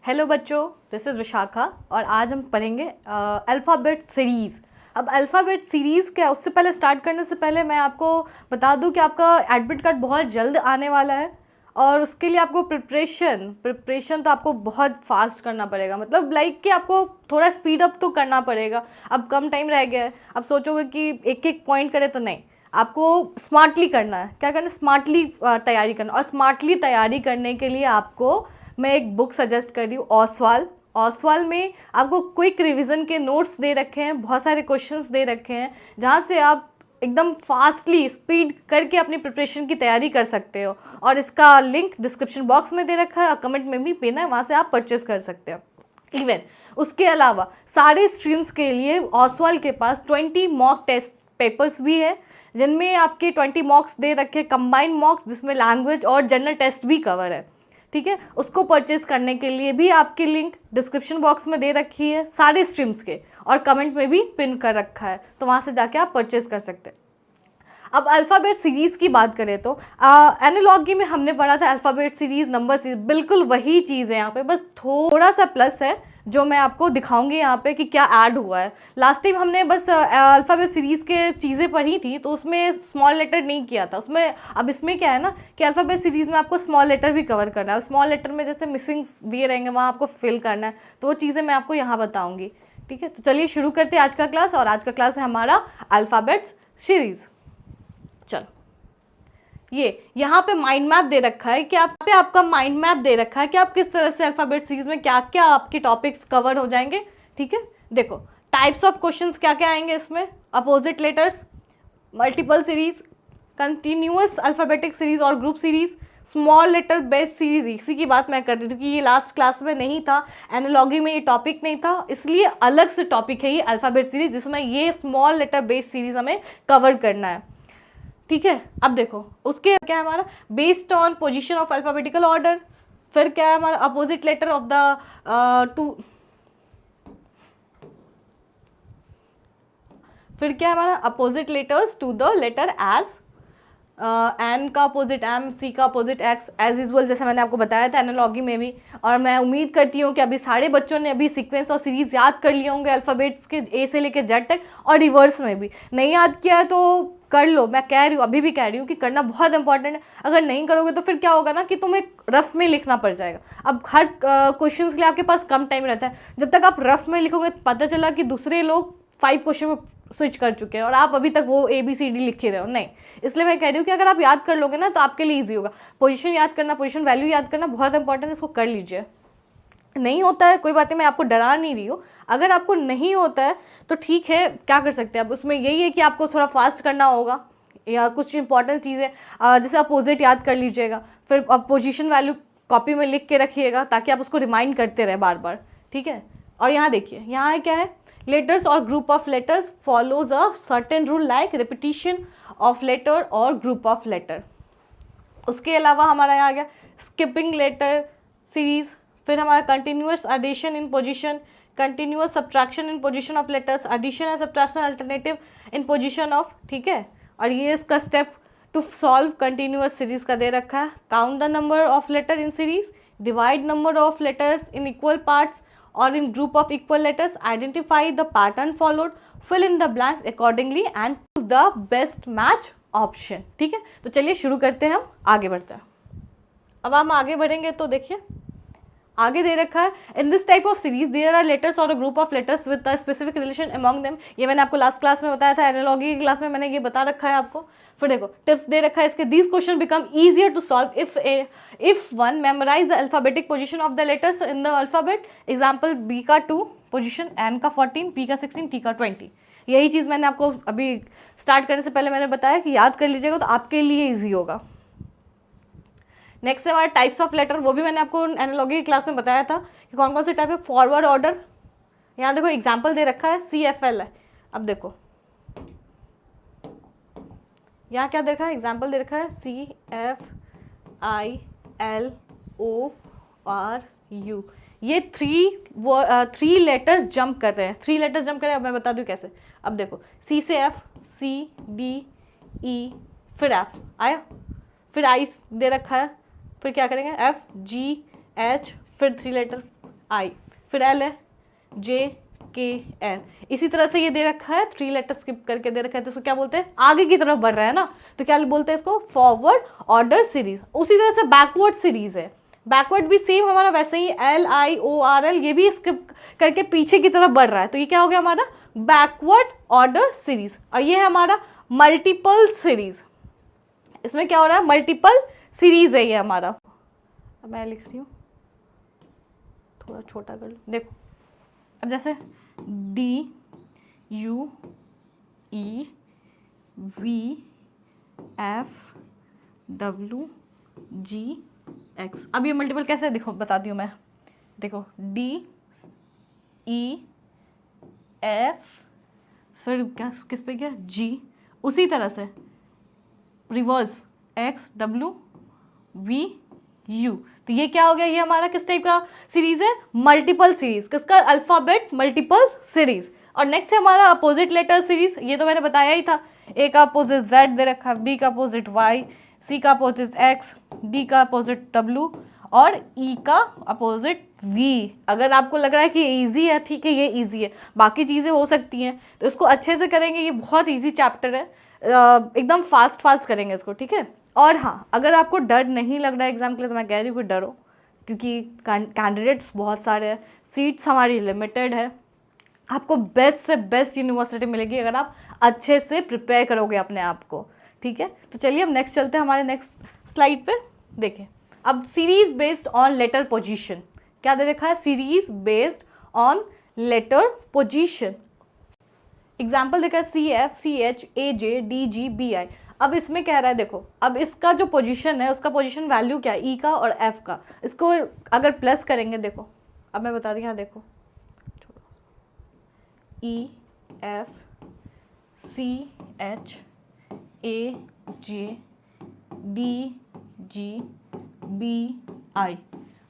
Hello बच्चों, this is Vishakha और आज हम पढ़ेंगे अल्फ़ाबेट सीरीज़। अब अल्फ़ाबेट सीरीज़ क्या, उससे पहले स्टार्ट करने से पहले मैं आपको बता दूं कि आपका एडमिट कार्ड बहुत जल्द आने वाला है और उसके लिए आपको प्रिपरेशन तो आपको बहुत फास्ट करना पड़ेगा। मतलब लाइक कि आपको थोड़ा स्पीड अप तो करना पड़ेगा। अब कम टाइम रह गया है, अब सोचोगे कि एक एक पॉइंट करें तो नहीं, आपको स्मार्टली करना है। क्या करना है? स्मार्टली तैयारी करना। और स्मार्टली तैयारी करने के लिए आपको मैं एक बुक सजेस्ट कर रही हूँ, ओसवाल में आपको क्विक रिवीजन के नोट्स दे रखे हैं, बहुत सारे क्वेश्चंस दे रखे हैं जहाँ से आप एकदम फास्टली स्पीड करके अपनी प्रिपरेशन की तैयारी कर सकते हो। और इसका लिंक डिस्क्रिप्शन बॉक्स में दे रखा है और कमेंट में भी पिन है, वहाँ से आप परचेज कर सकते हो। इवन उसके अलावा सारे स्ट्रीम्स के लिए ओसवाल के पास 20 मॉक टेस्ट पेपर्स भी है, जिनमें आपके 20 मॉक्स दे रखे, कंबाइंड मॉक्स जिसमें लैंग्वेज और जनरल टेस्ट भी कवर है। ठीक है, उसको परचेज करने के लिए भी आपकी लिंक डिस्क्रिप्शन बॉक्स में दे रखी है सारे स्ट्रीम्स के, और कमेंट में भी पिन कर रखा है, तो वहाँ से जाके आप परचेज कर सकते हैं। अब अल्फ़ाबेट सीरीज़ की बात करें तो एनालॉजी में हमने पढ़ा था अल्फ़ाबेट सीरीज़, नंबर सीरीज, बिल्कुल वही चीज़ है यहाँ पे, बस थोड़ा सा प्लस है जो मैं आपको दिखाऊंगी यहाँ पे कि क्या ऐड हुआ है। लास्ट टाइम हमने बस अल्फ़ाबेट सीरीज़ के चीज़ें पढ़ी थी तो उसमें स्मॉल लेटर नहीं किया था उसमें। अब इसमें क्या है ना कि अल्फ़ाबेट सीरीज़ में आपको स्मॉल लेटर भी कवर करना है। स्मॉल लेटर में जैसे मिसिंग्स दिए रहेंगे वहाँ आपको फिल करना है, तो वो चीज़ें मैं आपको यहाँ बताऊँगी। ठीक है, तो चलिए शुरू करते हैं आज का क्लास। और आज का क्लास है हमारा अल्फ़ाबेट्स सीरीज़। चलो, ये यहाँ पे माइंड मैप दे रखा है कि आप पे आपका माइंड मैप दे रखा है कि आप किस तरह से अल्फ़ाबेट सीरीज में क्या क्या आपके टॉपिक्स कवर हो जाएंगे। ठीक है, देखो टाइप्स ऑफ क्वेश्चंस क्या क्या आएंगे इसमें। Opposite letters, multiple series, continuous alphabetic series और group series, small letter based series. इसी की बात मैं कर रही थी कि ये लास्ट क्लास में नहीं था, एनालॉजी में ये टॉपिक नहीं था, इसलिए अलग से टॉपिक है ये अल्फ़ाबेट सीरीज, जिसमें ये स्मॉल लेटर बेस्ड सीरीज हमें कवर करना है। ठीक है, अब देखो उसके क्या है हमारा based on position of alphabetical order. फिर क्या है हमारा opposite letter of the two. फिर क्या है हमारा opposite letters to the letter as, N का अपोजिट एम, सी का अपोजिट एक्स, एज यूजुअल जैसे मैंने आपको बताया था एनालॉजी में भी। और मैं उम्मीद करती हूँ कि अभी सारे बच्चों ने अभी सीक्वेंस और सीरीज याद कर लिए होंगे अल्फ़ाबेट्स के, ए से लेके जेड तक, और रिवर्स में भी। नहीं याद किया है तो कर लो, मैं कह रही हूँ, अभी भी कह रही हूँ कि करना बहुत इंपॉर्टेंट है। अगर नहीं करोगे तो फिर क्या होगा ना कि तुम्हें रफ में लिखना पड़ जाएगा। अब हर क्वेश्चन के लिए आपके पास कम टाइम रहता है, जब तक आप रफ में लिखोगे पता चला कि दूसरे लोग 5 क्वेश्चन में स्विच कर चुके हैं और आप अभी तक वो ABCD लिखे रहे हो। नहीं, इसलिए मैं कह रही हूँ कि अगर आप याद कर लोगे ना तो आपके लिए ईजी होगा। पोजीशन याद करना, पोजीशन वैल्यू याद करना बहुत इंपॉर्टेंट है, इसको कर लीजिए। नहीं होता है कोई बात नहीं, मैं आपको डरा नहीं रही हूँ। अगर आपको नहीं होता है तो ठीक है, क्या कर सकते हैं अब उसमें यही है कि आपको थोड़ा फास्ट करना होगा, या कुछ इंपॉर्टेंट चीज़ें जैसे अपोजिट याद कर लीजिएगा। फिर पोजीशन वैल्यू कॉपी में लिख के रखिएगा ताकि आप उसको रिमाइंड करते रहे बार बार। ठीक है, और यहाँ देखिए, यहाँ क्या है, लेटर्स और group of letters follows a certain rule like repetition of letter और ग्रुप ऑफ लेटर। उसके अलावा हमारा यहाँ आ गया स्किपिंग लेटर सीरीज। फिर हमारा continuous addition in position, continuous subtraction in position of letters, addition and subtraction alternative in position of. ठीक है, और ये इसका step to solve continuous series का दे रखा है। Count the number of letter in series, divide number of letters in equal parts और in group of equal letters, identify the pattern followed, fill in the blanks accordingly and choose the best match option. ठीक है, तो चलिए शुरू करते हैं, हम आगे बढ़ते हैं। अब हम आगे बढ़ेंगे तो देखिए आगे दे रखा है, in this type of series there are letters और a group of letters with a specific relation among them. ये मैंने आपको लास्ट क्लास में बताया था, एनालॉजी की क्लास में मैंने ये बता रखा है आपको। फिर देखो टिप्स दे रखा है इसके, these question become easier to solve if one memorize the alphabetic position of the letters in the alphabet. Example B का 2 पोजीशन, एन का 14, पी का 16, टी का 20। यही चीज़ मैंने आपको अभी स्टार्ट करने से पहले मैंने बताया कि याद कर लीजिएगा तो आपके लिए ईजी होगा। नेक्स्ट है हमारा टाइप्स ऑफ लेटर, वो भी मैंने आपको एनालॉजी की क्लास में बताया था कि कौन कौन से टाइप है। फॉरवर्ड ऑर्डर, यहाँ देखो एग्जाम्पल दे रखा है CFL है। अब देखो यहाँ क्या दे रखा है, एग्जाम्पल दे रखा है CFILORU। ये 3 लेटर्स जंप कर रहे हैं, 3 लेटर्स जंप कर रहे हैं। अब मैं बता दूँ कैसे। अब देखो C से F, C D E फिर F आया, फिर I दे रखा है, फिर क्या करेंगे F G H, फिर 3 लेटर आई, फिर एल है JKL। इसी तरह से ये दे रखा है, 3 लेटर स्किप करके दे रखा है, तो इसको क्या बोलते हैं, आगे की तरफ बढ़ रहा है ना, तो क्या बोलते हैं इसको, फॉरवर्ड ऑर्डर सीरीज। उसी तरह से बैकवर्ड सीरीज है, बैकवर्ड भी सेम हमारा वैसे ही LIORL, ये भी स्किप करके पीछे की तरफ बढ़ रहा है, तो ये क्या हो गया हमारा बैकवर्ड ऑर्डर सीरीज। और ये है हमारा मल्टीपल सीरीज, इसमें क्या हो रहा है, मल्टीपल सीरीज है ये हमारा। अब मैं लिख रही हूँ, थोड़ा छोटा कर लो, देखो अब जैसे DUEVFWGX। अब ये मल्टीपल कैसे है, देखो बताती हूँ मैं, देखो DEF, फिर क्या किस पे गया G, उसी तरह से रिवर्स XWVU। तो ये क्या हो गया, ये हमारा किस टाइप का सीरीज है, मल्टीपल सीरीज, किसका, अल्फाबेट मल्टीपल सीरीज। और नेक्स्ट है हमारा अपोजिट लेटर सीरीज, ये तो मैंने बताया ही था, ए का अपोजिट Z दे रखा है, बी का अपोजिट Y, सी का अपोजिट X, डी का अपोजिट W और ई का अपोजिट V। अगर आपको लग रहा है कि ईजी है, ठीक है ये ईजी है, बाकी चीज़ें हो सकती हैं, तो इसको अच्छे से करेंगे, ये बहुत ईजी चैप्टर है, एकदम फास्ट करेंगे इसको, ठीक है। और हाँ, अगर आपको डर नहीं लग रहा है एग्जाम के लिए, तो मैं कह रही हूँ कि डरो, क्योंकि कैंडिडेट्स बहुत सारे हैं, सीट्स हमारी लिमिटेड है, आपको बेस्ट से बेस्ट यूनिवर्सिटी मिलेगी अगर आप अच्छे से प्रिपेयर करोगे अपने आप को, ठीक है। तो चलिए हम नेक्स्ट चलते हैं हमारे नेक्स्ट स्लाइड पे। देखें अब series based on letter position, क्या दे रखा है, series based on letter position. Example देखा है CF CH AJ DG BI। अब इसमें कह रहा है, देखो अब इसका जो पोजीशन है, उसका पोजीशन वैल्यू क्या है, E का और F का, इसको अगर प्लस करेंगे, देखो अब मैं बता रही हूँ, यहाँ देखो EF CH AJ DG BI।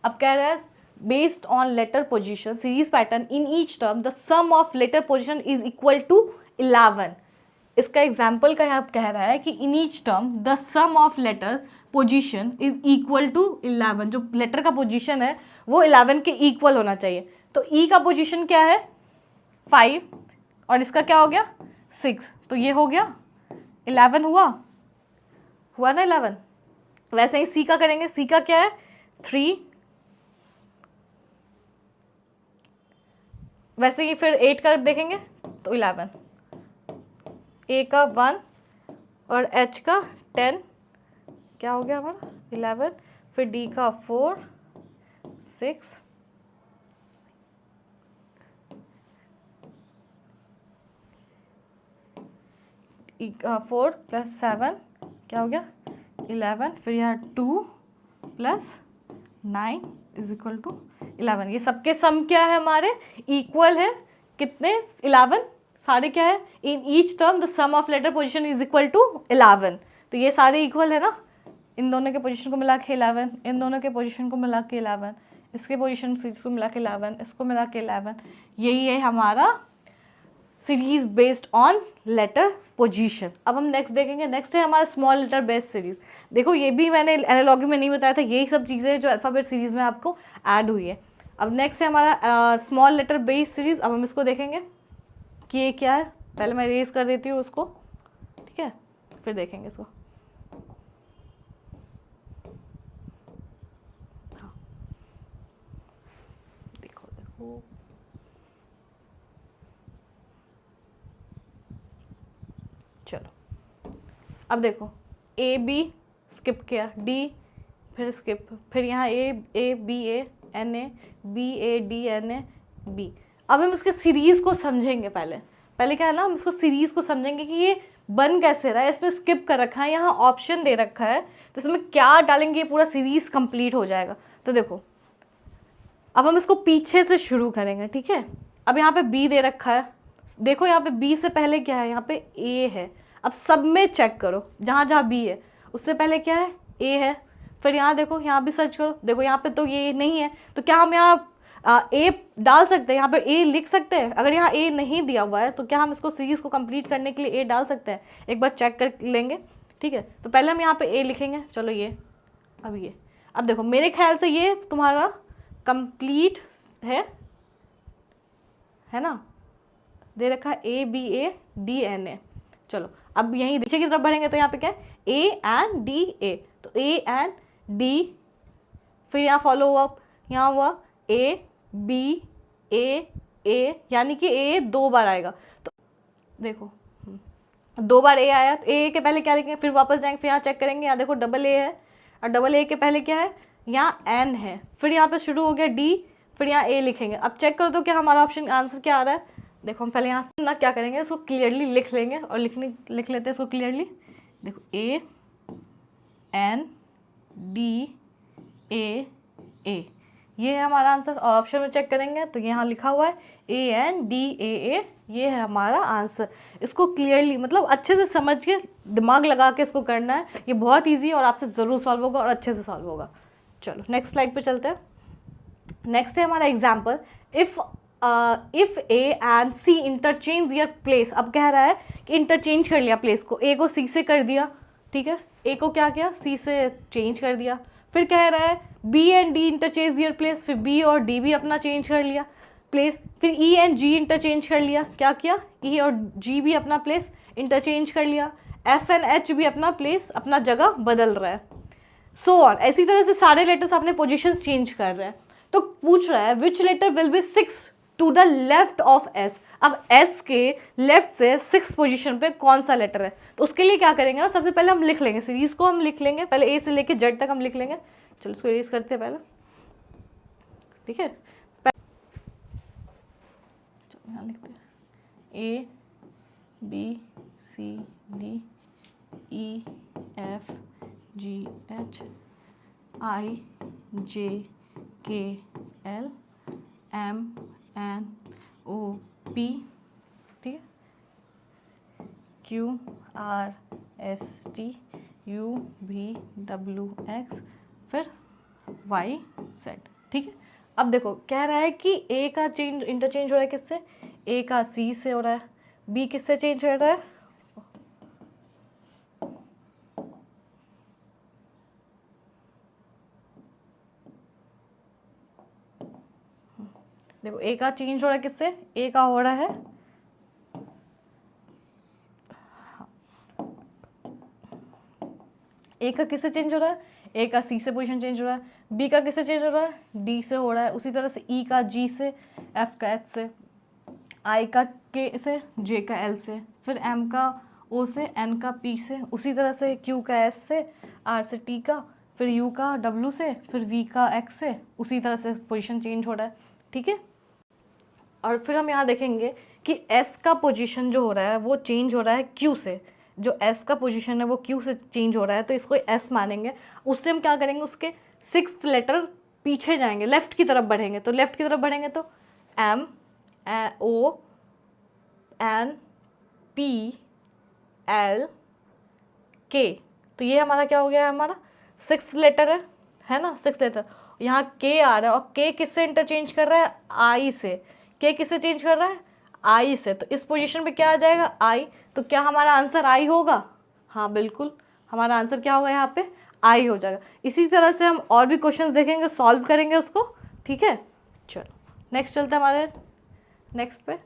अब कह रहा है based on letter position series pattern in each term the sum of letter position is equal to 11। इसका एग्जाम्पल का यहाँ कह रहा है कि in each term the sum of letter position is equal to 11, जो लेटर का पोजीशन है वो 11 के इक्वल होना चाहिए। तो ई का पोजीशन क्या है 5 और इसका क्या हो गया 6, तो ये हो गया 11 हुआ ना 11। वैसे ही सी का करेंगे, सी का क्या है 3, वैसे ही फिर 8 का देखेंगे तो 11, ए का 1 और एच का 10, क्या हो गया हमारा 11, फिर डी का 4 6, ई का 4 + 7 क्या हो गया 11, फिर यहाँ 2 + 9 = 11। ये सबके सम क्या है हमारे इक्वल है, कितने 11, सारे क्या है in each term the sum of letter position is equal to 11। तो ये सारे इक्वल है ना, इन दोनों के पोजीशन को मिला के 11, इन दोनों के पोजीशन को मिला के 11, इसके पोजीशन को मिला के 11, इसको मिला के 11। यही है हमारा series based on letter position. अब हम नेक्स्ट देखेंगे, नेक्स्ट है हमारा स्मॉल लेटर बेस्ड सीरीज। देखो ये भी मैंने एनालॉजी में नहीं बताया था, यही सब चीज़ें जो अल्फ़ाबेट सीरीज में आपको ऐड हुई है। अब नेक्स्ट है हमारा स्मॉल लेटर बेस्ड सीरीज। अब हम इसको देखेंगे कि ये क्या है, पहले मैं रेज कर देती हूँ उसको, ठीक है, फिर देखेंगे इसको। हाँ देखो देखो, चलो अब देखो ए बी स्किप किया, डी फिर स्किप, फिर यहाँ A B A N A B A D N A B. अब हम इसके सीरीज़ को समझेंगे, पहले क्या है ना, हम इसको सीरीज़ को समझेंगे कि ये बन कैसे रहा है। इसमें स्किप कर रखा है, यहाँ ऑप्शन दे रखा है, तो इसमें क्या डालेंगे ये पूरा सीरीज़ कंप्लीट हो जाएगा। तो देखो अब हम इसको पीछे से शुरू करेंगे, ठीक है। अब यहाँ पे बी दे रखा है, देखो यहाँ पे बी से पहले क्या है, यहाँ पे ए है। अब सब में चेक करो, जहाँ जहाँ बी है उससे पहले क्या है ए है। फिर यहाँ देखो, यहाँ भी सर्च करो, देखो यहाँ पे तो ये नहीं है, तो क्या हम यहाँ ए डाल सकते हैं, यहाँ पे ए लिख सकते हैं। अगर यहाँ ए नहीं दिया हुआ है तो क्या हम इसको सीरीज़ को कंप्लीट करने के लिए ए डाल सकते हैं, एक बार चेक कर लेंगे, ठीक है। तो पहले हम यहाँ पे ए लिखेंगे, चलो ये अब देखो मेरे ख्याल से ये तुम्हारा कंप्लीट है ना, दे रखा है ABADNA। चलो अब यहीं नीचे की तरफ बढ़ेंगे तो यहाँ पे क्या है ANDA, तो AND, फिर यहाँ फॉलो हुआ, यहाँ हुआ ABAA, यानी कि A 2 बार आएगा। तो देखो 2 बार A आया, तो A के पहले क्या लिखेंगे, फिर वापस जाएंगे, फिर यहाँ चेक करेंगे, यहाँ देखो डबल A है, और डबल A के पहले क्या है, यहाँ N है, फिर यहाँ पे शुरू हो गया D, फिर यहाँ A लिखेंगे। अब चेक कर दो क्या हमारा ऑप्शन आंसर क्या आ रहा है। देखो हम पहले यहाँ से ना क्या करेंगे, इसको क्लियरली लिख लेंगे, और लिख लेते हैं इसको क्लियरली। देखो ANDAA, ये है हमारा आंसर। और ऑप्शन में चेक करेंगे तो यहाँ लिखा हुआ है ANDAA, ये है हमारा आंसर। इसको क्लियरली मतलब अच्छे से समझ के दिमाग लगा के इसको करना है, ये बहुत ईजी है और आपसे ज़रूर सॉल्व होगा और अच्छे से सॉल्व होगा। चलो नेक्स्ट स्लाइड पे चलते हैं। नेक्स्ट है हमारा example, if A and C interchange your place. अब कह रहा है कि इंटरचेंज कर लिया प्लेस को, A को C से कर दिया, ठीक है, A को क्या किया, C से चेंज कर दिया। फिर कह रहा है B and D interchange your place, फिर B और D भी अपना चेंज कर लिया प्लेस। फिर E एंड G इंटरचेंज कर लिया, क्या किया, E और G भी अपना प्लेस इंटरचेंज कर लिया। F एंड H भी अपना प्लेस, अपना जगह बदल रहा है, सो ऑन। ऐसी तरह से सारे लेटर्स अपने पोजिशन चेंज कर रहे हैं। तो पूछ रहा है which letter will be 6 to the left of S। अब S के लेफ्ट से 6 पोजीशन पे कौन सा लेटर है, तो उसके लिए क्या करेंगे ना, सबसे पहले हम लिख लेंगे सीरीज को, हम लिख लेंगे पहले A से लेके Z तक हम लिख लेंगे। चलो इसको इरेज करते हैं पहले, ठीक है, चलो यहाँ लिखते हैं A B C D E F G H I J K L M N O P, ठीक है, Q R S T U V W X, फिर Y Z, ठीक है। अब देखो कह रहा है कि A का चेंज इंटरचेंज हो रहा है किससे, A का C से हो रहा है, B किससे चेंज कर रहा है, देखो A का चेंज हो रहा है किससे, A का हो रहा है A का किससे चेंज हो रहा है, A का C से पोजीशन चेंज हो रहा है, B का किससे चेंज हो रहा है, D से हो रहा है, उसी तरह से E का G से, F का H से, I का K से, J का L से, फिर M का O से, N का P से, उसी तरह से Q का S से, R से T का, फिर U का W से, फिर V का X से, उसी तरह से पोजीशन चेंज हो रहा है, ठीक है। और फिर हम यहाँ देखेंगे कि S का पोजीशन जो हो रहा है वो चेंज हो रहा है Q से, जो S का पोजीशन है वो Q से चेंज हो रहा है, तो इसको S मानेंगे। उससे हम क्या करेंगे, उसके 6 लेटर पीछे जाएंगे, लेफ़्ट की तरफ बढ़ेंगे, तो लेफ़्ट की तरफ बढ़ेंगे तो M O N P L K, तो ये हमारा क्या हो गया, हमारा 6 लेटर है ना, 6 लेटर। यहाँ K आ रहा है और K किससे इंटरचेंज कर रहा है, I से। K किससे चेंज कर रहा है, I से, तो इस पोजीशन पे क्या आ जाएगा, I। तो क्या हमारा आंसर I होगा, हाँ बिल्कुल हमारा आंसर क्या होगा, यहाँ पे I हो जाएगा। इसी तरह से हम और भी क्वेश्चंस देखेंगे, सॉल्व करेंगे उसको, ठीक है। चलो नेक्स्ट चलते हैं हमारे नेक्स्ट पे।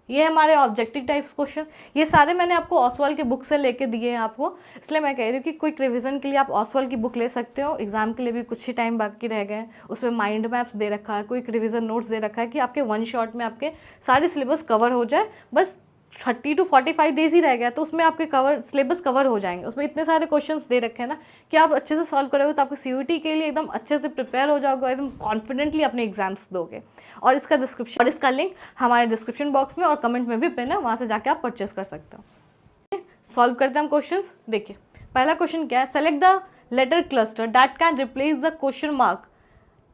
ये हमारे ऑब्जेक्टिव टाइप्स क्वेश्चन, ये सारे मैंने आपको ऑसवाल के बुक से लेके दिए हैं आपको, इसलिए मैं कह रही हूँ कि क्विक रिवीजन के लिए आप ऑसवाल की बुक ले सकते हो। एग्जाम के लिए भी कुछ ही टाइम बाकी रह गए हैं, उसमें माइंड मैप्स दे रखा है, क्विक रिवीजन नोट्स दे रखा है कि आपके 1 शॉट में आपके सारे सिलेबस कवर हो जाए। बस 30 to 45 डेज ही रह गया, तो उसमें आपके सिलेबस कवर हो जाएंगे। उसमें इतने सारे क्वेश्चंस दे रखे हैं ना कि आप अच्छे से सॉल्व करोगे तो आपके CUET के लिए एकदम अच्छे से प्रिपेयर हो जाओगे, एकदम कॉन्फिडेंटली अपने एग्जाम्स दोगे। और इसका डिस्क्रिप्शन और इसका लिंक हमारे डिस्क्रिप्शन बॉक्स में और कमेंट में भी पिन है, वहाँ से जाके आप परचेस कर सकते हो। सॉल्व करते हैं हम क्वेश्चन। देखिए पहला क्वेश्चन क्या है, select the letter cluster that can replace the question mark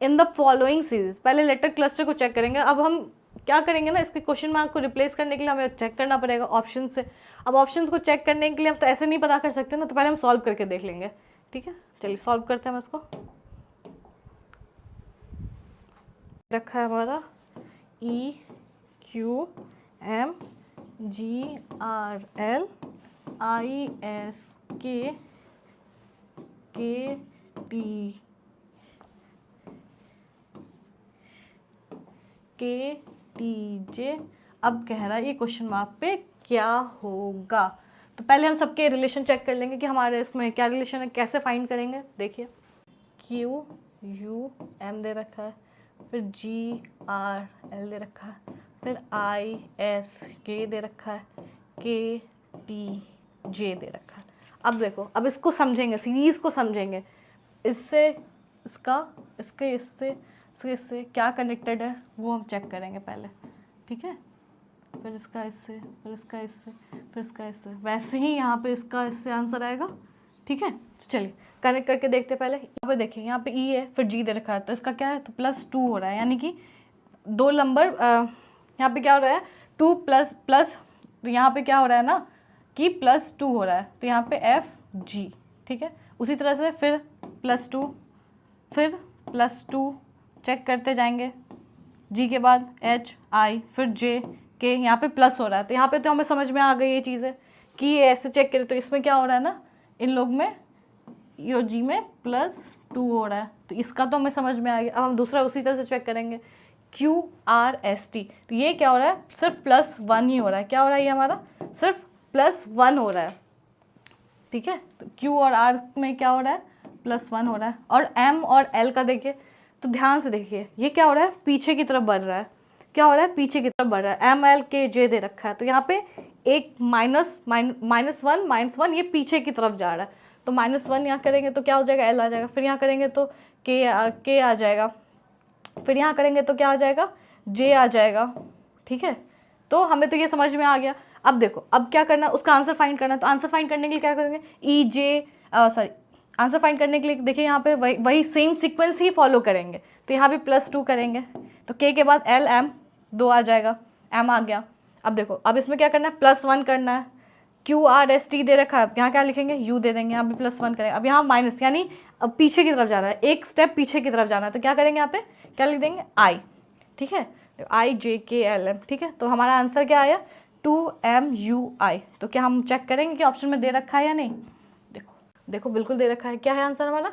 in the following series. पहले लेटर क्लस्टर को चेक करेंगे। अब हम क्या करेंगे ना, इसके क्वेश्चन मार्क को रिप्लेस करने के लिए हमें चेक करना पड़ेगा ऑप्शन से। अब ऑप्शंस को चेक करने के लिए हम तो ऐसे नहीं पता कर सकते ना, तो पहले हम सॉल्व करके देख लेंगे, ठीक है। चलिए सॉल्व करते हैं हम इसको। रखा है हमारा E Q M G R L I S K K T KTJ। अब कह रहा है ये क्वेश्चन मार्क पे क्या होगा, तो पहले हम सबके रिलेशन चेक कर लेंगे कि हमारे इसमें क्या रिलेशन है, कैसे फाइंड करेंगे। देखिए QUM दे रखा है, फिर GRL दे रखा है, फिर ISK दे रखा है, KTJ दे रखा है। अब देखो, अब इसको समझेंगे, सीरीज़ को समझेंगे, इससे इसका, इससे क्या कनेक्टेड है वो हम चेक करेंगे पहले, ठीक है। फिर इसका इससे, फिर इसका इससे, फिर इसका इससे, वैसे ही यहाँ पे इसका इससे आंसर आएगा, ठीक है। तो चलिए कनेक्ट करके देखते हैं। पहले यहाँ पे देखिए, यहाँ पे E है, फिर G दे रखा है, तो इसका क्या है, तो +2 हो रहा है, यानी कि 2 नंबर यहाँ पे क्या हो रहा है, 2 प्लस, तो यहाँ पे क्या हो रहा है ना कि +2 हो रहा है, तो यहाँ पे FG, ठीक है। उसी तरह से फिर +2, फिर +2 चेक करते जाएंगे, G के बाद H I, फिर J K, यहाँ पे प्लस हो रहा है, तो यहाँ पे तो हमें समझ में आ गई ये चीज़ें कि ये ऐसे चेक करें, तो इसमें क्या हो रहा है ना, इन लोग में G में +2 हो रहा है, तो इसका तो हमें समझ में आ गया। अब हम दूसरा उसी तरह से चेक करेंगे, QRST, तो ये क्या हो रहा है, सिर्फ +1 ही हो रहा है। क्या हो रहा है, ये हमारा सिर्फ +1 हो रहा है, ठीक है। तो Q और R में क्या हो रहा है, +1 हो रहा है। और M और L का देखिए, तो ध्यान से देखिए, ये क्या हो रहा है, पीछे की तरफ बढ़ रहा है। क्या हो रहा है, पीछे की तरफ बढ़ रहा है। MLKJ दे रखा है, तो यहाँ पे एक -1 ये पीछे की तरफ जा रहा है, तो -1 यहाँ करेंगे तो क्या हो जाएगा, L आ जाएगा। फिर यहाँ करेंगे तो K आ जाएगा, फिर यहाँ करेंगे तो क्या आ जाएगा, J आ जाएगा, ठीक है। तो हमें तो ये समझ में आ गया। अब देखो, अब क्या करना है, उसका आंसर फाइंड करना है। तो आंसर फाइंड करने के लिए क्या करेंगे, आंसर फाइंड करने के लिए देखिए यहाँ पे वही सेम सीक्वेंस ही फॉलो करेंगे। तो यहाँ भी +2 करेंगे, तो K के बाद L M 2 आ जाएगा, M आ गया। अब देखो, अब इसमें क्या करना है, +1 करना है। QRST दे रखा है, यहाँ क्या लिखेंगे, U दे देंगे, यहाँ भी +1 करेंगे। अब यहाँ माइनस, यानी अब पीछे की तरफ जाना है, एक स्टेप पीछे की तरफ जाना है, तो क्या करेंगे, यहाँ पे क्या लिख देंगे, I, ठीक है। तो IJKLM, ठीक है। तो हमारा आंसर क्या आया, 2MUI। तो क्या हम चेक करेंगे कि ऑप्शन में दे रखा है या नहीं। देखो बिल्कुल दे रखा है। क्या है आंसर हमारा,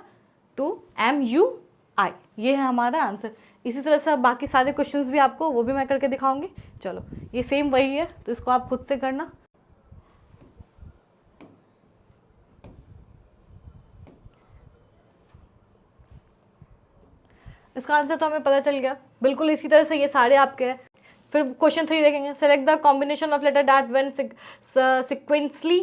2MUI, ये है हमारा आंसर। इसी तरह से अब बाकी सारे क्वेश्चंस भी आपको वो भी मैं करके दिखाऊंगी। चलो, ये सेम वही है, तो इसको आप खुद से करना। इसका आंसर तो हमें पता चल गया, बिल्कुल इसी तरह से ये सारे आपके हैं। फिर क्वेश्चन 3 देखेंगे, select the combination of letter that when sequentially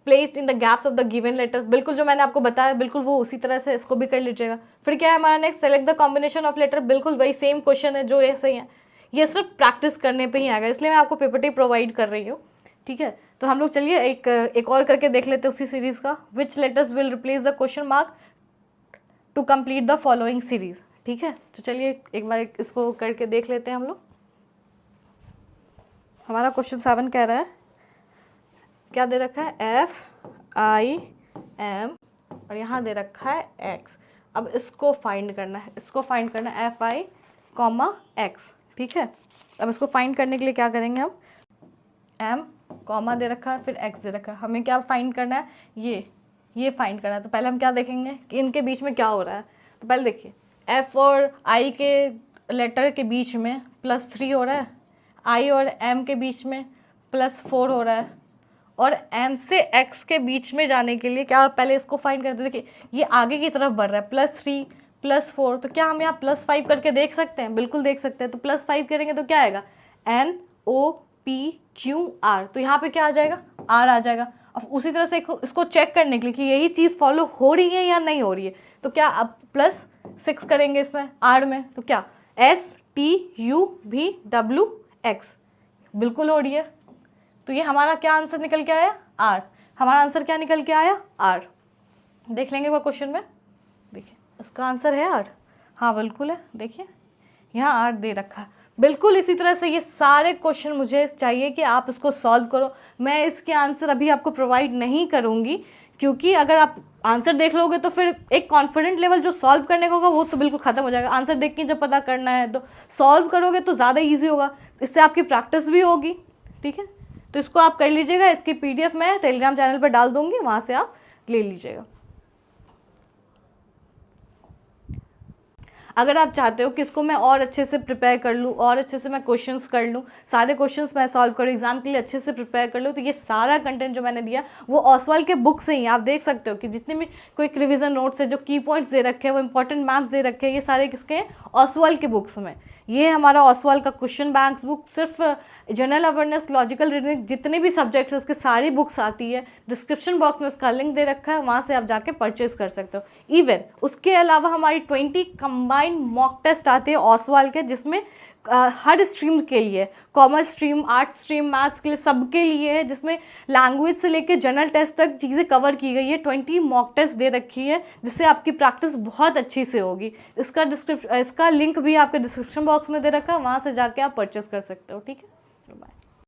placed in the gaps of the given letters. बिल्कुल जो मैंने आपको बताया, बिल्कुल वो उसी तरह से इसको भी कर लीजिएगा। फिर क्या है हमारा next, select the combination of letter. बिल्कुल वही सेम क्वेश्चन है जो ऐसे ही है, ये सिर्फ प्रैक्टिस करने पे ही आएगा, इसलिए मैं आपको PPT प्रोवाइड कर रही हूँ, ठीक है। तो हम लोग चलिए एक और करके देख लेते हैं उसी सीरीज़ का। Which letters will replace the question mark to complete the following series, ठीक है। तो चलिए एक बार इसको करके देख लेते हैं हम लोग। हमारा क्वेश्चन 7 कह रहा है, क्या दे रखा है, FIM और यहाँ दे रखा है X। अब इसको फाइंड करना है, FI, X, ठीक है। अब इसको फाइंड करने के लिए क्या करेंगे हम, M कॉमा दे रखा है, फिर X दे रखा है, हमें क्या फाइंड करना है, ये फाइंड करना है। तो पहले हम क्या देखेंगे कि इनके बीच में क्या हो रहा है। तो पहले देखिए, F और I के लेटर के बीच में +3 हो रहा है, I और M के बीच में +4 हो रहा है, और M से X के बीच में जाने के लिए क्या, पहले इसको फाइंड करते हैं। देखिए ये आगे की तरफ बढ़ रहा है, +3 +4, तो क्या हम यहाँ +5 करके देख सकते हैं, बिल्कुल देख सकते हैं। तो +5 करेंगे तो क्या आएगा, NOPQR, तो यहाँ पे क्या आ जाएगा, R आ जाएगा। अब उसी तरह से इसको चेक करने के लिए कि यही चीज़ फॉलो हो रही है या नहीं हो रही है, तो क्या अब +6 करेंगे इसमें R में, तो क्या STUVWX, बिल्कुल हो रही है। तो ये हमारा क्या आंसर निकल के आया, R। हमारा आंसर क्या निकल के आया, R। देख लेंगे वो क्वेश्चन में, देखिए इसका आंसर है R, हाँ बिल्कुल है। देखिए यहाँ R दे रखा है। बिल्कुल इसी तरह से ये सारे क्वेश्चन मुझे चाहिए कि आप इसको सॉल्व करो। मैं इसके आंसर अभी आपको प्रोवाइड नहीं करूँगी, क्योंकि अगर आप आंसर देख लोगे तो फिर एक कॉन्फिडेंट लेवल जो सॉल्व करने का होगा वो तो बिल्कुल ख़त्म हो जाएगा। आंसर देख के जब पता करना है तो सॉल्व करोगे तो ज़्यादा ईजी होगा, इससे आपकी प्रैक्टिस भी होगी, ठीक है। तो इसको आप कर लीजिएगा, इसकी PDF मैं टेलीग्राम चैनल पर डाल दूँगी, वहाँ से आप ले लीजिएगा। अगर आप चाहते हो कि इसको मैं और अच्छे से प्रिपेयर कर लूँ और अच्छे से मैं क्वेश्चंस कर लूँ, सारे क्वेश्चंस मैं सॉल्व करूँ, एग्जाम के लिए अच्छे से प्रिपेयर कर लूँ, तो ये सारा कंटेंट जो मैंने दिया वो ओसवाल के बुक से ही आप देख सकते हो कि जितने भी क्विक रिवीजन नोट्स है, जो की पॉइंट्स दे रखे हैं, वो इंपॉर्टेंट मैप्स दे रखे हैं, ये सारे किसके हैं? ओसवाल के बुक्स में। ये हमारा ओसवाल का क्वेश्चन बैंक्स बुक, सिर्फ जनरल अवेयरनेस, लॉजिकल रीजनिंग, जितने भी सब्जेक्ट्स है उसके सारी बुक्स आती है। डिस्क्रिप्शन बॉक्स में उसका लिंक दे रखा है, वहाँ से आप जाके परचेज कर सकते हो। इवन उसके अलावा हमारी 20 कंबाइंड मॉक टेस्ट आते हैं ओसवाल के, जिसमें हर स्ट्रीम के लिए, commerce stream, arts stream, maths के लिए, सबके लिए है, जिसमें लैंग्वेज से लेकर जनरल टेस्ट तक चीज़ें कवर की गई है। 20 मॉक टेस्ट दे रखी है, जिससे आपकी प्रैक्टिस बहुत अच्छी से होगी। इसका लिंक भी आपके डिस्क्रिप्शन बॉक्स में दे रखा है, वहाँ से जाके आप परचेस कर सकते हो। ठीक है।